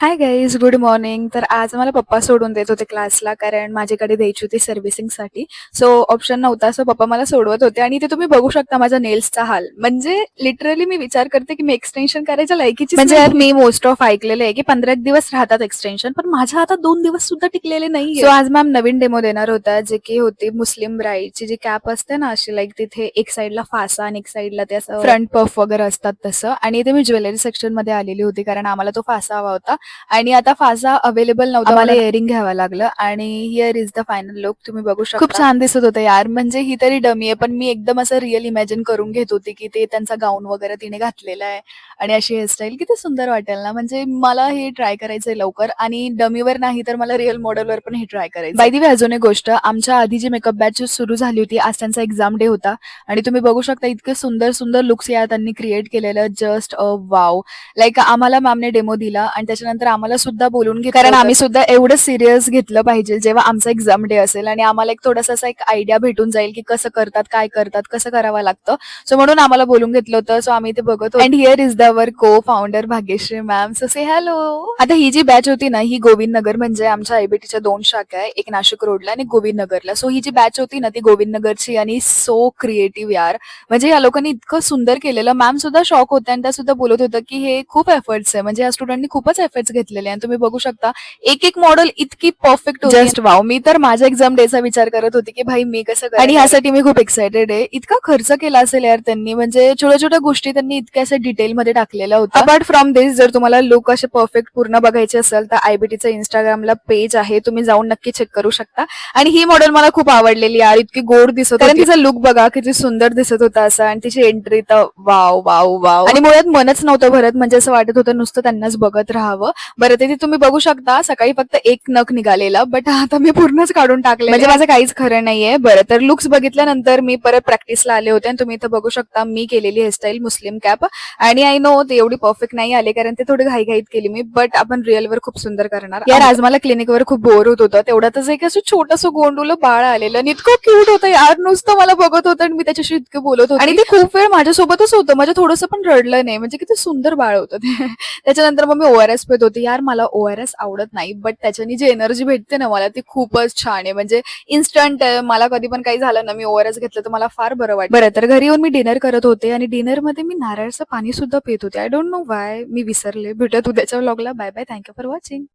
Hi guys, good morning. तर आज मला पप्पा सोडून देत होते क्लासला, कारण माझी गाडी द्यायची होती सर्व्हिसिंगसाठी. सो ऑप्शन नव्हता. सो पप्पा मला सोडवत होते आणि ते तुम्ही बघू शकता माझ्या नेल्सचा हाल. म्हणजे लिटरली मी विचार करते की मी एक्सटेन्शन करायच्या लायकीचीच म्हणजे यार मी मोस्ट ऑफ ऐकलेलं आहे की 15 दिवस राहतात एक्सटेन्शन, पण माझ्या हातात 2 दिवस सुद्धा टिकलेले नाहीये. सो आज मॅम नवीन डेमो देणार होता, जे की होती मुस्लिम ब्राईडची जी कॅप असते ना, अशी लाईक तिथे एक साईडला फासा आणि एक साईडला ते असं फ्रंट पफ वगैरे असतात तसं. आणि इथे मी ज्वेलरी सेक्शन मध्ये आलेली होती, कारण आम्हाला तो फासा हवा होता. आणि आता फासा अवेलेबल नव्हता, मला इयरिंग घ्यावं लागलं. आणि here is the final look, तुम्ही बघू शकता. खूप छान दिसत होतं यार. म्हणजे ही तरी डमी आहे, पण मी एकदम असं रिअल इमॅजिन करून घेत होती की ते त्यांचा गाऊन वगैरे तिने घातलेला आहे आणि अशी हेअरस्टाईल किती सुंदर वाटेल ना. म्हणजे मला हे ट्राय करायचंय लवकर, आणि डमीवर नाही तर मला रिअल मॉडेलवर पण हे ट्राय करायचं. बाय द वे, अजून एक गोष्ट, आमच्या आधी जी मेकअप बॅच सुरू झाली होती, आज त्यांचा एक्झाम डे होता आणि तुम्ही बघू शकता इतके सुंदर सुंदर लुक्स या त्यांनी क्रिएट केलेलं. Just wow. लाईक आम्हाला मॅमने डेमो दिला आणि त्याच्यानंतर आम्हाला सुद्धा बोलून घेतलं, कारण आम्ही सुद्धा एवढं सिरियस घेतलं पाहिजे जेव्हा आमचा एक्झाम डे असेल आणि आम्हाला एक थोडासा असा एक आयडिया भेटून जाईल की कसं करतात, काय करतात, कसं करावं लागतं. सो म्हणून आम्हाला बोलून घेतलं होतं. सो आम्ही ते बघत होतो. अँड हिअर इज दवर को फाउंडर भाग्यश्री मॅम. सो से हॅलो. आता ही जी बॅच होती ना, ही गोविंद नगर, म्हणजे आमच्या आयबीटीच्या 2 शाखा आहे, एक नाशिक रोडला आणि गोविंद नगरला. सो ही जी बॅच होती ना ती गोविंद नगरची, आणि सो क्रिएटिव्ह यार. म्हणजे या लोकांनी इतकं सुंदर केलेलं. मॅम सुद्धा शॉक होत्या आणि त्या सुद्धा बोलत होत्या की हे खूप एफर्ट्स आहे, म्हणजे या स्टुडंटनी खूपच एफर्ट्स घेतलेले. आणि तुम्ही बघू शकता एक एक मॉडेल इतकी परफेक्ट होती. Just wow. मी तर माझ्या एक्झाम डेचा विचार करत होती की भाई मी कसं करेन, आणि ह्यासाठी मी खूप एक्सायटेड आहे. इतका खर्च केला असेल यार त्यांनी, म्हणजे छोट्या छोट्या गोष्टी त्यांनी इतक्या असं डिटेलमध्ये टाकलेल्या होत्या. अपार्ट फ्रॉम दिस, जर तुम्हाला लुक असे परफेक्ट पूर्ण बघायचे असेल तर आयबीटीचं इंस्टाग्रामला पेज आहे, तुम्ही जाऊन नक्की चेक करू शकता. आणि ही मॉडेल मला खूप आवडलेली यार, इतकी गोड दिसत होती, कारण तिचा लुक बघा किती सुंदर दिसत होता असा, आणि तिची एंट्री तर वाव वाव वाव. आणि मुळात मनच नव्हतं भरत, म्हणजे असं वाटत होतं नुसतं त्यांनाच बघत राहावं. बरं, ते तुम्ही बघू शकता सकाळी फक्त एक नख निघालेला, बट आता मी पूर्णच काढून टाकले, म्हणजे माझं काहीच खरं नाहीये. बरं, तर लुक्स बघितल्यानंतर मी परत प्रॅक्टिसला आले होते आणि तुम्ही इथं बघू शकता मी केलेली हेअरस्टाईल मुस्लिम कॅप. आणि आय नो ते एवढी परफेक्ट नाही आले, कारण ते थोडी घाईघाईत केली मी, बट आपण रिअलवर खूप सुंदर करणार यार. आज मला क्लिनिकवर खूप बोर होत होतं, तेवढ्यातच एक असं छोटंसं गोंडूलं बाळ आलेलं आणि इतकं क्यूट होतं यार. नुसतं मला बघत होतं आणि मी त्याच्याशी इतकं बोलत होते, आणि ते खूप वेळ माझ्यासोबतच होतं, म्हणजे थोडंसं पण रडलं नाही. म्हणजे किती सुंदर बाळ होतं ते. त्याच्यानंतर मग मी ओआरएस पित होते यार. मला ओआरएस आवडत नाही, बट त्याच्यानी जी एनर्जी भेटते ना मला, ती खूपच छान आहे. म्हणजे इन्स्टंट आहे. मला कधी पण काही झालं ना, मी ओआरएस घेतलं तर मला फार बरं वाटतं. बरं, तर घरी येऊन मी डिनर करत होते आणि डिनरमध्ये मी नारळाचं पाणी सुद्धा पित होते. आय डोंट नो वाय, मी विसरले. भेटत उद्याच्या व्लॉगला. Bye bye. Thank you for watching.